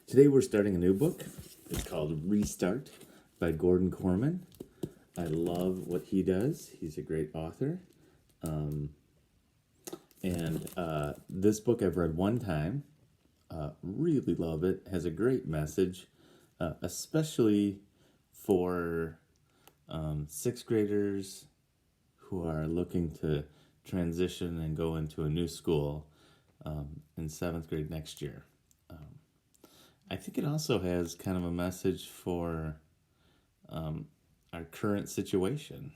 Today we're starting a new book. It's called Restart by Gordon Corman. I love what he does. He's a great author. And this book I've read one time. Really love it. Has a great message, especially for sixth graders who are looking to transition and go into a new school in seventh grade next year. I think it also has kind of a message for our current situation,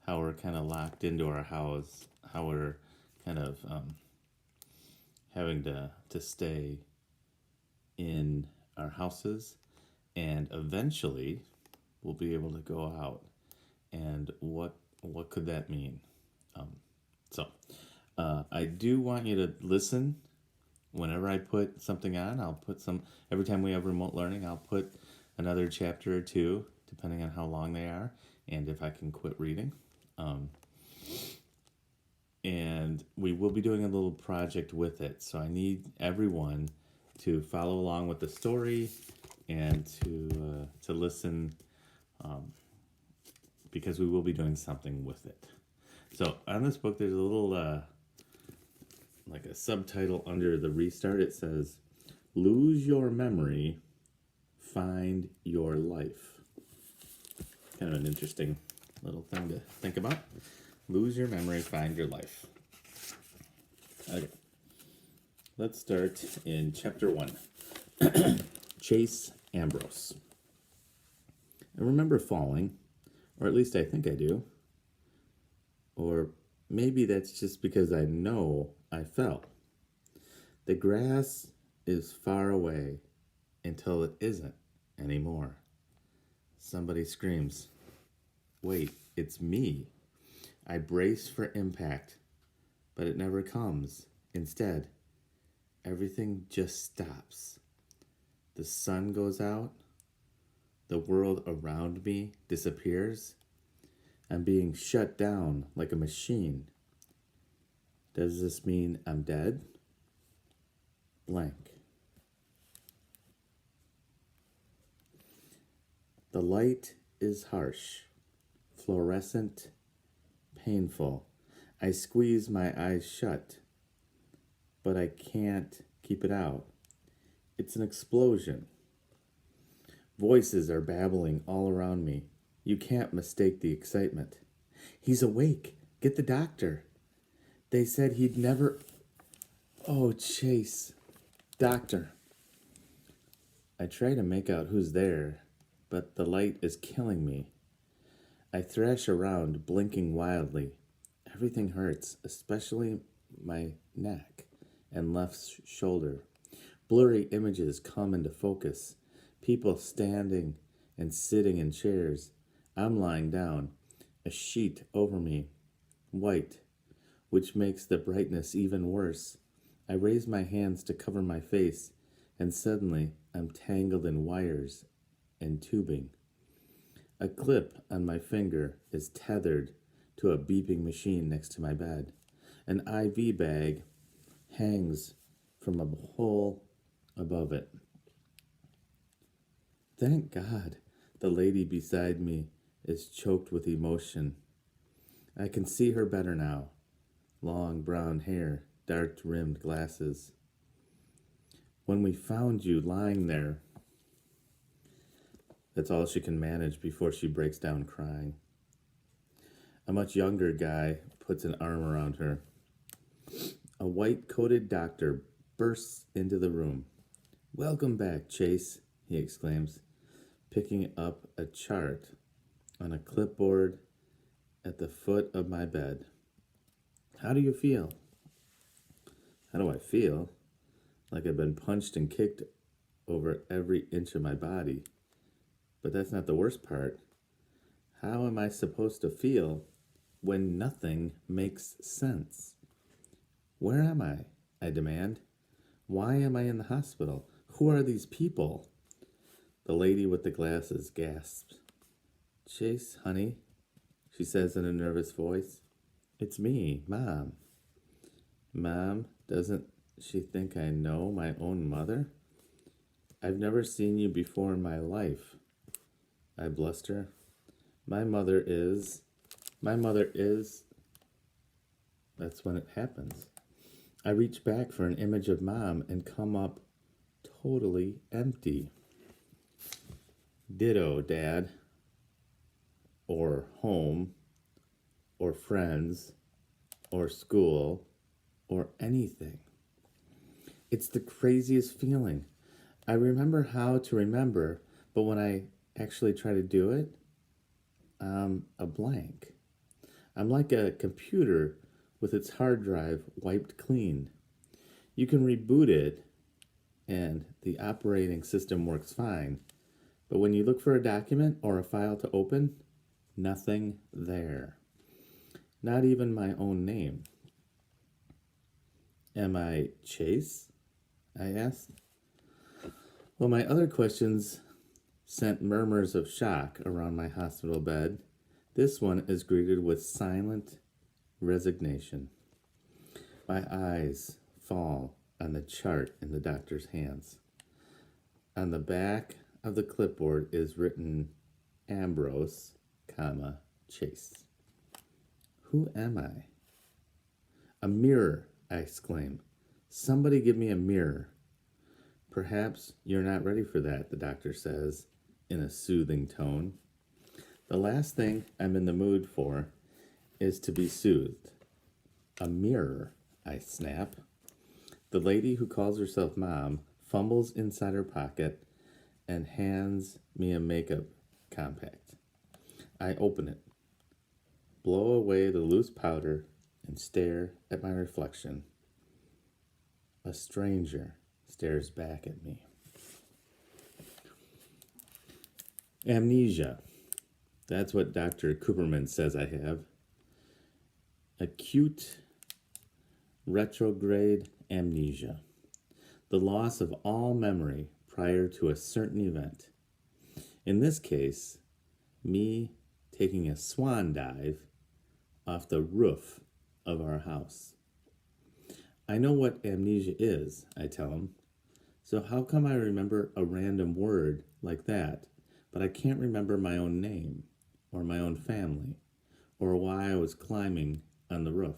how we're kind of locked into our house, how we're kind of having to stay in our houses, and eventually we'll be able to go out. And what could that mean? So I do want you to listen. Whenever I put something on, I'll put some, every time we have remote learning, I'll put another chapter or two, depending on how long they are, and if I can quit reading. And we will be doing a little project with it. So I need everyone to follow along with the story and to listen, because we will be doing something with it. So on this book, there's a little like a subtitle under the restart. It says, "Lose your memory, find your life." Kind of an interesting little thing to think about. Lose your memory, find your life. Okay. Let's start in chapter 1. Chase Ambrose. I remember falling, or at least I think I do. Or maybe that's just because I know I fell. The grass is far away until it isn't anymore. Somebody screams, "Wait, it's me." I brace for impact, but it never comes. Instead, everything just stops. The sun goes out. The world around me disappears. I'm being shut down like a machine. Does this mean I'm dead? Blank. The light is harsh, fluorescent, painful. I squeeze my eyes shut, but I can't keep it out. It's an explosion. Voices are babbling all around me. You can't mistake the excitement. "He's awake. Get the doctor. They said he'd never..." "Oh, Chase. Doctor." I try to make out who's there, but the light is killing me. I thrash around, blinking wildly. Everything hurts, especially my neck and left shoulder. Blurry images come into focus. People standing and sitting in chairs. I'm lying down, a sheet over me, white, which makes the brightness even worse. I raise my hands to cover my face, and suddenly I'm tangled in wires and tubing. A clip on my finger is tethered to a beeping machine next to my bed. An IV bag hangs from a hole above it. Thank God, the lady beside me is choked with emotion. I can see her better now. Long brown hair, dark-rimmed glasses. "When we found you lying there..." That's all she can manage before she breaks down crying. A much younger guy puts an arm around her. A white-coated doctor bursts into the room. "Welcome back, Chase," he exclaims, picking up a chart on a clipboard at the foot of my bed. "How do you feel?" How do I feel? Like I've been punched and kicked over every inch of my body. But that's not the worst part. How am I supposed to feel when nothing makes sense? Where am I? I demand. Why am I in the hospital? Who are these people? The lady with the glasses gasps. "Chase, honey," she says in a nervous voice. "It's me, Mom." Mom, doesn't she think I know my own mother? I've never seen you before in my life, I bluster. My mother is. My mother is. That's when it happens. I reach back for an image of mom and come up totally empty. Ditto, Dad. Or home. Or friends. Or school. Or anything. It's the craziest feeling. I remember how to remember, but when I actually try to do it, I'm a blank. I'm like a computer with its hard drive wiped clean. You can reboot it and the operating system works fine, but when you look for a document or a file to open, nothing there. Not even my own name. Am I Chase? I asked. Well, my other questions sent murmurs of shock around my hospital bed. This one is greeted with silent resignation. My eyes fall on the chart in the doctor's hands. On the back of the clipboard is written Ambrose, Chase. Who am I? A mirror, I exclaim. Somebody give me a mirror. Perhaps you're not ready for that, the doctor says in a soothing tone. The last thing I'm in the mood for is to be soothed. A mirror, I snap. The lady who calls herself Mom fumbles inside her pocket and hands me a makeup compact. I open it, blow away the loose powder, and stare at my reflection. A stranger stares back at me. Amnesia. That's what Dr. Cooperman says I have. Acute retrograde amnesia. The loss of all memory prior to a certain event. In this case, me taking a swan dive off the roof of our house. I know what amnesia is, I tell him. So how come I remember a random word like that, but I can't remember my own name, or my own family, or why I was climbing on the roof?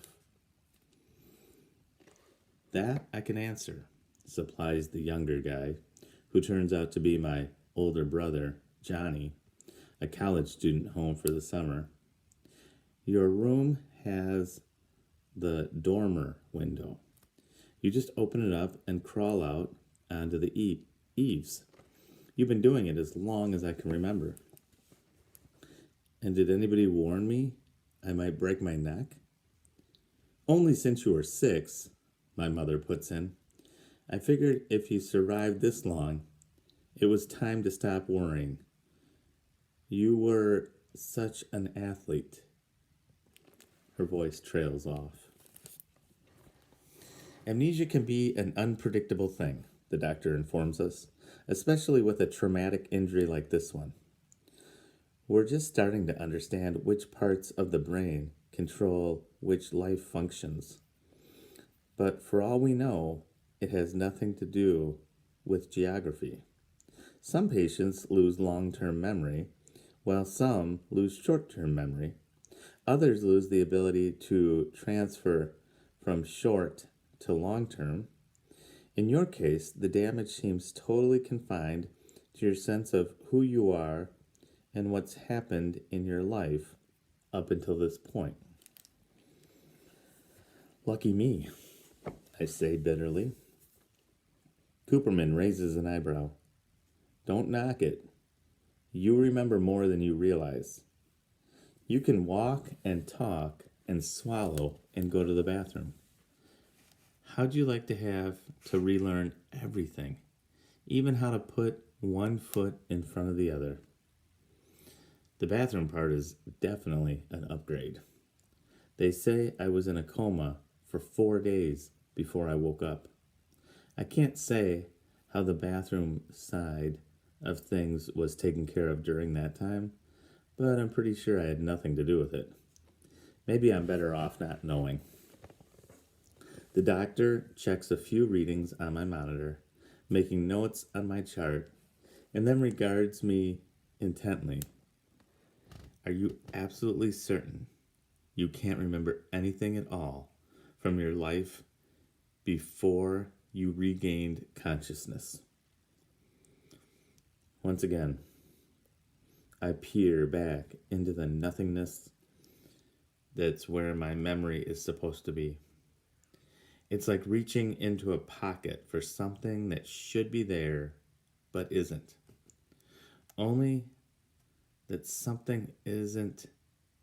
That I can answer, supplies the younger guy, who turns out to be my older brother, Johnny, a college student home for the summer. Your room has the dormer window. You just open it up and crawl out onto the eaves. You've been doing it as long as I can remember. And did anybody warn me I might break my neck? Only since you were 6, my mother puts in. I figured if you survived this long, it was time to stop worrying. You were such an athlete. Her voice trails off. Amnesia can be an unpredictable thing, the doctor informs us, especially with a traumatic injury like this one. We're just starting to understand which parts of the brain control which life functions. But for all we know, it has nothing to do with geography. Some patients lose long-term memory, while some lose short-term memory. Others lose the ability to transfer from short to long-term. In your case, the damage seems totally confined to your sense of who you are and what's happened in your life up until this point. Lucky me, I say bitterly. Cooperman raises an eyebrow. Don't knock it. You remember more than you realize. You can walk and talk and swallow and go to the bathroom. How'd you like to have to relearn everything, even how to put one foot in front of the other? The bathroom part is definitely an upgrade. They say I was in a coma for 4 days before I woke up. I can't say how the bathroom side of things was taken care of during that time, but I'm pretty sure I had nothing to do with it. Maybe I'm better off not knowing. The doctor checks a few readings on my monitor, making notes on my chart, and then regards me intently. Are you absolutely certain you can't remember anything at all from your life before you regained consciousness? Once again, I peer back into the nothingness that's where my memory is supposed to be. It's like reaching into a pocket for something that should be there but isn't. Only that something isn't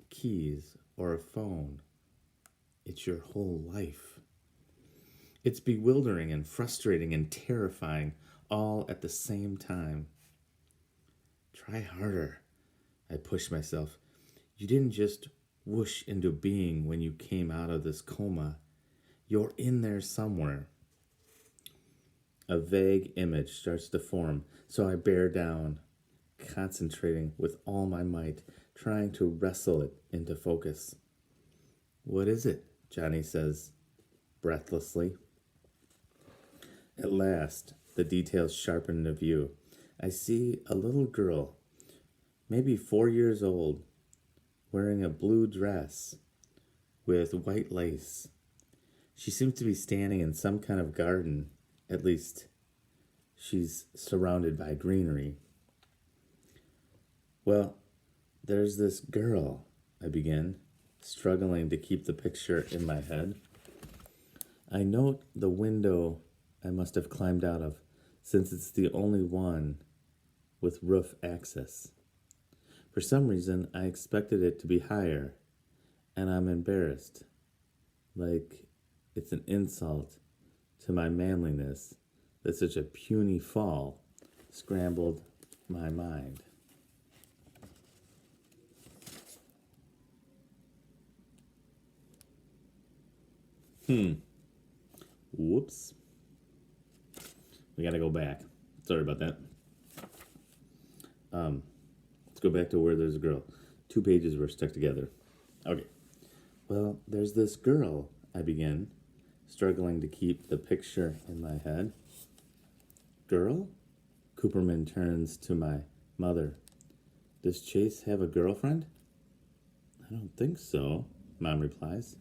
keys or a phone. It's your whole life. It's bewildering and frustrating and terrifying all at the same time. Try harder. I push myself. You didn't just whoosh into being when you came out of this coma. You're in there somewhere. A vague image starts to form, so I bear down, concentrating with all my might, trying to wrestle it into focus. What is it? Johnny says, breathlessly. At last, the details sharpen into view. I see a little girl, maybe 4 years old, wearing a blue dress with white lace. She seems to be standing in some kind of garden. At least, she's surrounded by greenery. Well, there's this girl, I begin, struggling to keep the picture in my head. I note the window I must have climbed out of, since it's the only one with roof access. For some reason, I expected it to be higher, and I'm embarrassed, like it's an insult to my manliness that such a puny fall scrambled my mind. Whoops. We gotta go back. Sorry about that. Let's go back to where there's a girl. 2 pages were stuck together. Okay. Well, there's this girl, I begin, struggling to keep the picture in my head. Girl? Cooperman turns to my mother. Does Chase have a girlfriend? I don't think so, Mom replies.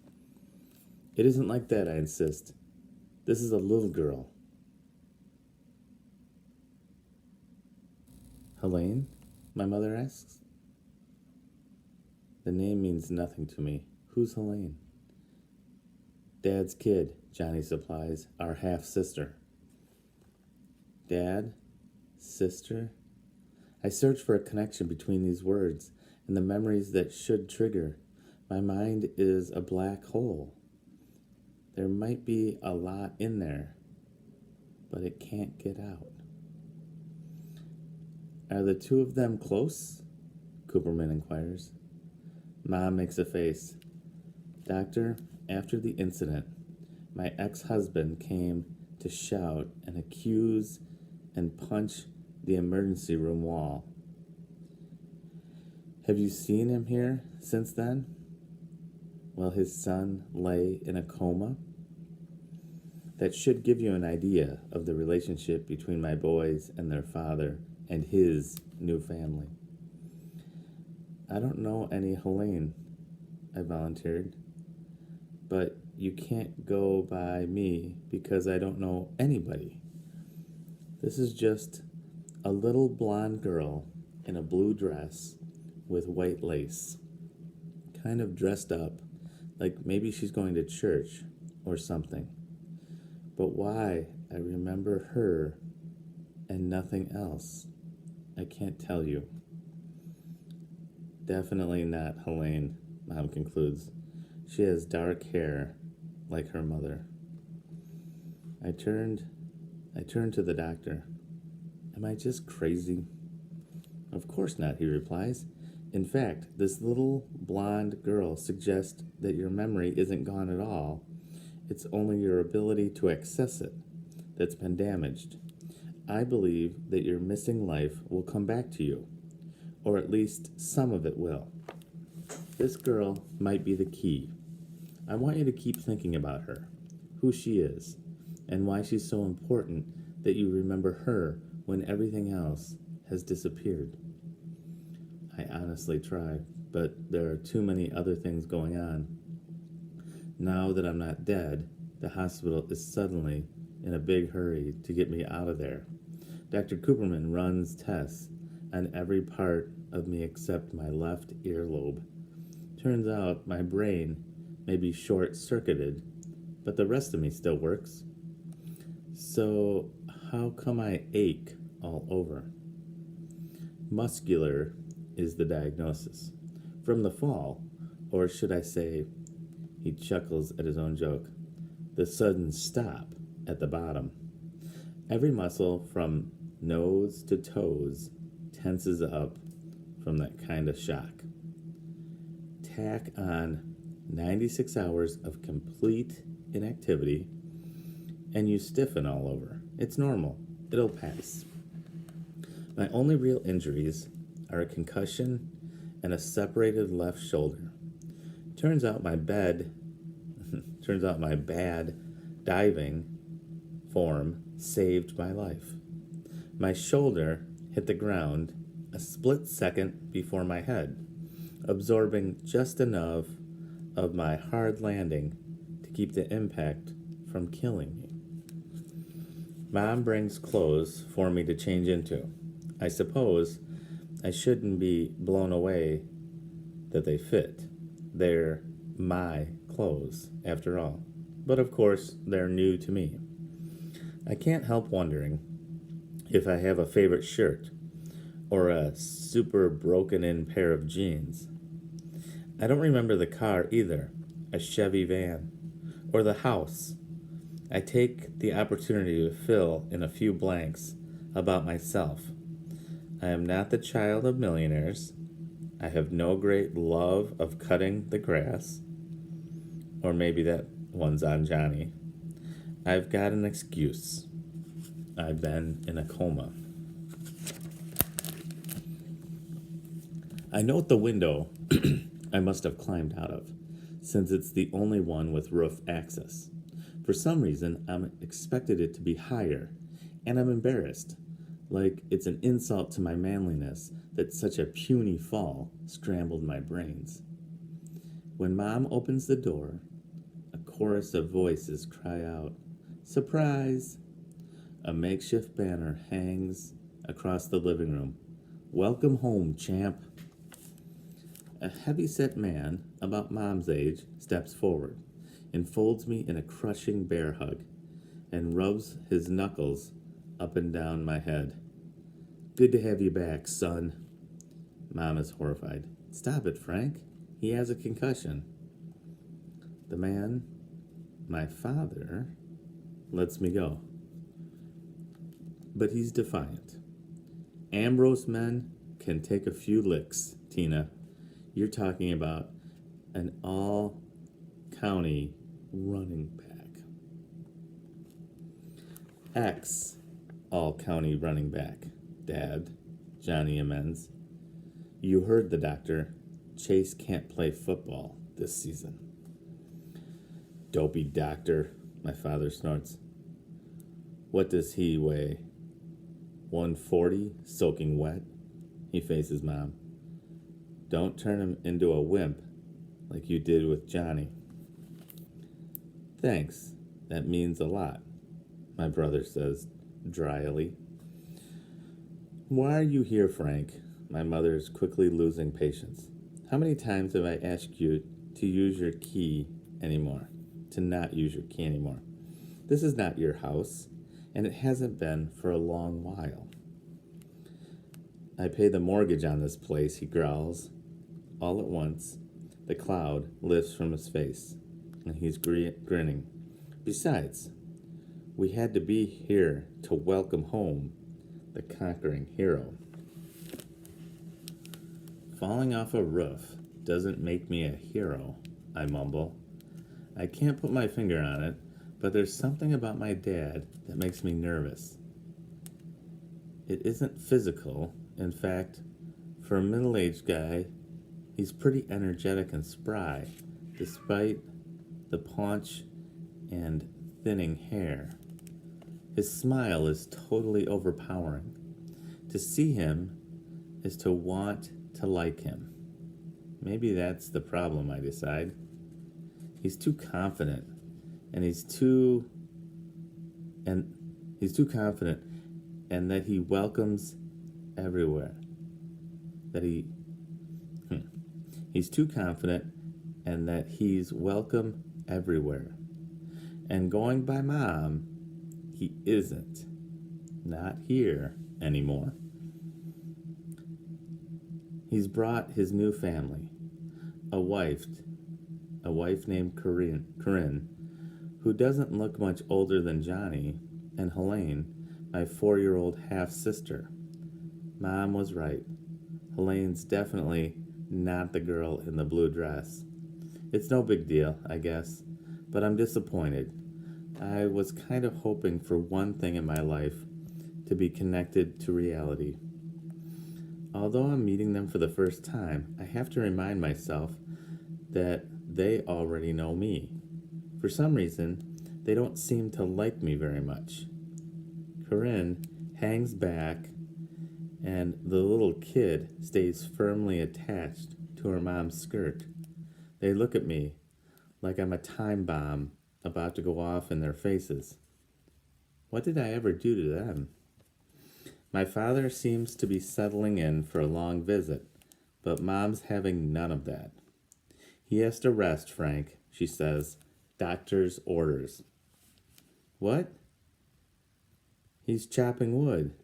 It isn't like that, I insist. This is a little girl. Helene? My mother asks. The name means nothing to me. Who's Helene? Dad's kid, Johnny supplies, our half-sister. Dad? Sister? I search for a connection between these words and the memories that should trigger. My mind is a black hole. There might be a lot in there, but it can't get out. Are the two of them close? Cooperman inquires. Mom makes a face. Doctor, after the incident, my ex-husband came to shout and accuse and punch the emergency room wall. Have you seen him here since then? While his son lay in a coma? That should give you an idea of the relationship between my boys and their father and his new family. I don't know any Helene, I volunteered, but you can't go by me because I don't know anybody. This is just a little blonde girl in a blue dress with white lace, kind of dressed up like maybe she's going to church or something. But why I remember her and nothing else, I can't tell you. Definitely not Helene, Mom concludes. She has dark hair like her mother. I turned to the doctor. Am I just crazy? Of course not, he replies. In fact, this little blonde girl suggests that your memory isn't gone at all. It's only your ability to access it that's been damaged. I believe that your missing life will come back to you, or at least some of it will. This girl might be the key. I want you to keep thinking about her, who she is, and why she's so important that you remember her when everything else has disappeared. I honestly try, but there are too many other things going on. Now that I'm not dead, the hospital is suddenly in a big hurry to get me out of there. Dr. Cooperman runs tests on every part of me except my left earlobe. Turns out my brain may be short-circuited, but the rest of me still works. So how come I ache all over? Muscular is the diagnosis. From the fall, or should I say, he chuckles at his own joke, the sudden stop at the bottom. Every muscle from nose to toes tenses up from that kind of shock. Tack on 96 hours of complete inactivity, and you stiffen all over. It's normal. It'll pass. My only real injuries are a concussion and a separated left shoulder. Turns out my bad diving form saved my life. My shoulder hit the ground a split second before my head, absorbing just enough of my hard landing to keep the impact from killing me. Mom brings clothes for me to change into. I suppose I shouldn't be blown away that they fit. They're my clothes, after all. But of course, they're new to me. I can't help wondering if I have a favorite shirt or a super broken-in pair of jeans. I don't remember the car either, a Chevy van, or the house. I take the opportunity to fill in a few blanks about myself. I am not the child of millionaires. I have no great love of cutting the grass. Or maybe that one's on Johnny. I've got an excuse. I've been in a coma. I note the window I must have climbed out of, since it's the only one with roof access. For some reason, I'm expected it to be higher, and I'm embarrassed, like it's an insult to my manliness that such a puny fall scrambled my brains. When Mom opens the door, a chorus of voices cry out, "Surprise!" A makeshift banner hangs across the living room. "Welcome home, champ." A heavy-set man, about Mom's age, steps forward, enfolds me in a crushing bear hug, and rubs his knuckles up and down my head. "Good to have you back, son." Mom is horrified. "Stop it, Frank. He has a concussion." The man, my father, lets me go. But he's defiant. Ambrose men can take a few licks, Tina. You're talking about an all-county running back. Ex-all-county running back, Dad, Johnny amends. You heard the doctor. Chase can't play football this season. Dopey doctor, my father snorts. What does he weigh? 140, soaking wet? He faces Mom. Don't turn him into a wimp like you did with Johnny. Thanks, that means a lot, my brother says dryly. Why are you here, Frank? My mother is quickly losing patience. How many times have I asked you to use your key anymore? To not use your key anymore? This is not your house, and it hasn't been for a long while. I pay the mortgage on this place, he growls. All at once, the cloud lifts from his face, and he's grinning. Besides, we had to be here to welcome home the conquering hero. Falling off a roof doesn't make me a hero, I mumble. I can't put my finger on it, but there's something about my dad that makes me nervous. It isn't physical. In fact, for a middle-aged guy, he's pretty energetic and spry, despite the paunch and thinning hair. His smile is totally overpowering. To see him is to want to like him. Maybe that's the problem, I decide. He's too confident, and he's too confident, and that he welcomes everywhere. He's too confident, and that he's welcome everywhere. And going by Mom, he isn't. Not here anymore. He's brought his new family, a wife named Corinne, who doesn't look much older than Johnny, and Helene, my 4-year-old half-sister. Mom was right. Helene's definitely not the girl in the blue dress. It's no big deal, I guess, but I'm disappointed. I was kind of hoping for one thing in my life, to be connected to reality. Although I'm meeting them for the first time, I have to remind myself that they already know me. For some reason, they don't seem to like me very much. Corinne hangs back, and the little kid stays firmly attached to her mom's skirt. They look at me like I'm a time bomb about to go off in their faces. What did I ever do to them? My father seems to be settling in for a long visit, but Mom's having none of that. He has to rest, Frank, she says. Doctor's orders. What? He's chopping wood.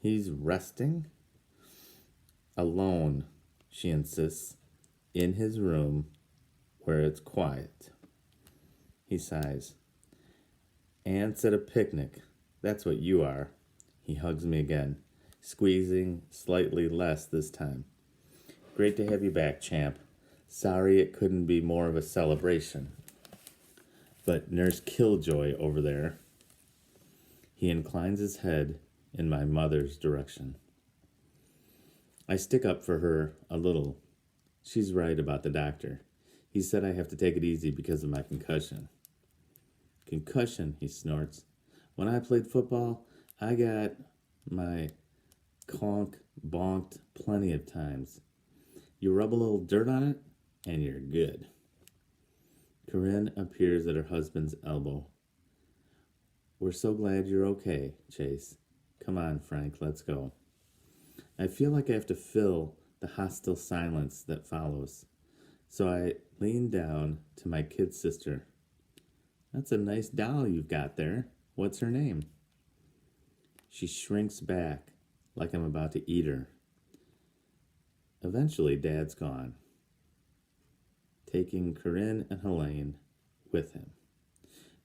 He's resting? Alone, she insists, in his room where it's quiet. He sighs. Ants at a picnic. That's what you are. He hugs me again, squeezing slightly less this time. Great to have you back, champ. Sorry it couldn't be more of a celebration. But Nurse Killjoy over there. He inclines his head in my mother's direction. I stick up for her a little. She's right about the doctor. He said I have to take it easy because of my concussion. Concussion, he snorts. When I played football, I got my conch bonked plenty of times. You rub a little dirt on it, and you're good. Corinne appears at her husband's elbow. We're so glad you're okay, Chase. Come on, Frank, let's go. I feel like I have to fill the hostile silence that follows. So I lean down to my kid sister. That's a nice doll you've got there. What's her name? She shrinks back like I'm about to eat her. Eventually, Dad's gone, taking Corinne and Helene with him.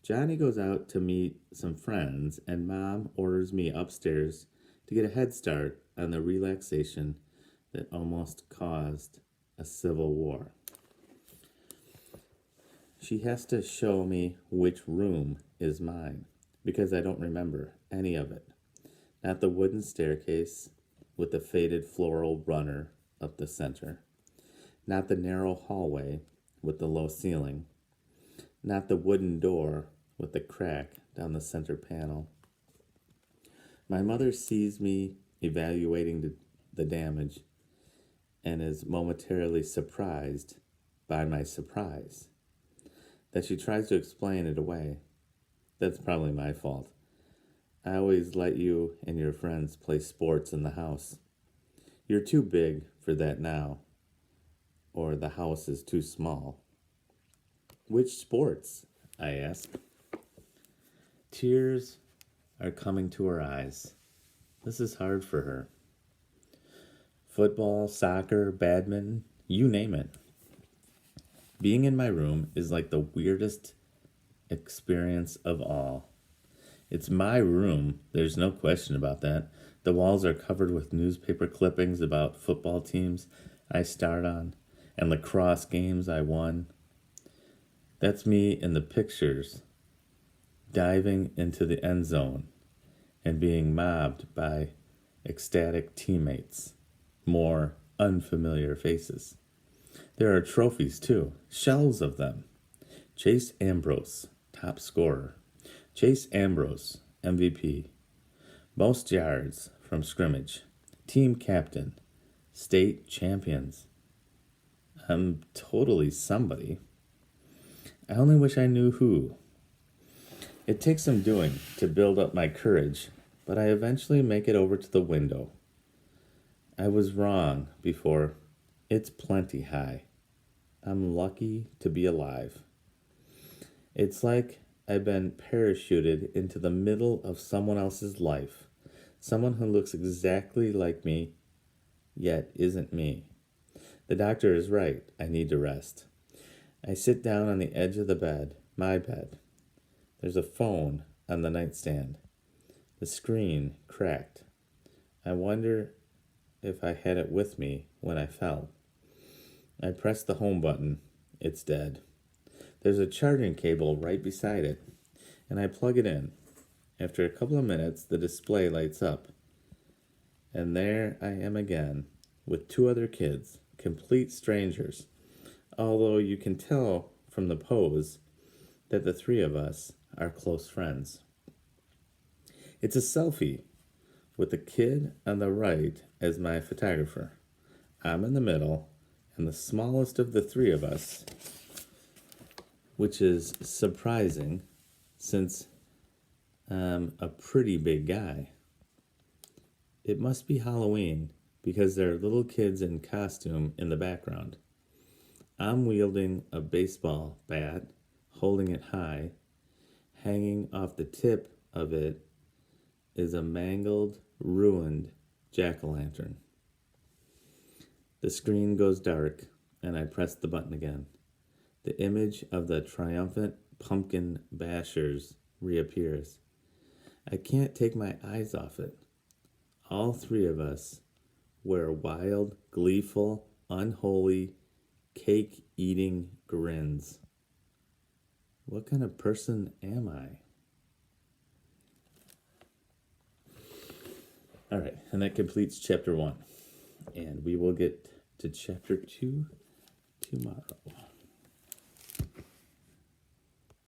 Johnny goes out to meet some friends, and Mom orders me upstairs to get a head start on the relaxation that almost caused a civil war. She has to show me which room is mine, because I don't remember any of it. Not the wooden staircase with the faded floral runner up the center. Not the narrow hallway with the low ceiling. Not the wooden door with the crack down the center panel. My mother sees me evaluating the damage and is momentarily surprised by my surprise. That she tries to explain it away. That's probably my fault. I always let you and your friends play sports in the house. You're too big for that now, or the house is too small. Which sports? I ask. Tears are coming to her eyes. This is hard for her. Football, soccer, badminton, you name it. Being in my room is like the weirdest experience of all. It's my room, there's no question about that. The walls are covered with newspaper clippings about football teams I starred on and lacrosse games I won. That's me in the pictures, diving into the end zone and being mobbed by ecstatic teammates, more unfamiliar faces. There are trophies too, shelves of them. Chase Ambrose, top scorer. Chase Ambrose, MVP. Most yards from scrimmage. Team captain. State champions. I'm totally somebody. I only wish I knew who. It takes some doing to build up my courage, but I eventually make it over to the window. I was wrong before. It's plenty high. I'm lucky to be alive. It's like I've been parachuted into the middle of someone else's life. Someone who looks exactly like me, yet isn't me. The doctor is right. I need to rest. I sit down on the edge of the bed, my bed. There's a phone on the nightstand. The screen cracked. I wonder if I had it with me when I fell. I press the home button. It's dead. There's a charging cable right beside it, and I plug it in. After a couple of minutes, the display lights up. And there I am again, with two other kids, complete strangers, although you can tell from the pose that the three of us are close friends. It's a selfie with the kid on the right as my photographer. I'm in the middle, and the smallest of the three of us, which is surprising since I'm a pretty big guy. It must be Halloween because there are little kids in costume in the background. I'm wielding a baseball bat, holding it high. Hanging off the tip of it is a mangled, ruined jack-o'-lantern. The screen goes dark, and I press the button again. The image of the triumphant pumpkin bashers reappears. I can't take my eyes off it. All three of us wear wild, gleeful, unholy, cake-eating grins. What kind of person am I? All right, and that completes chapter 1. And we will get to chapter 2 tomorrow.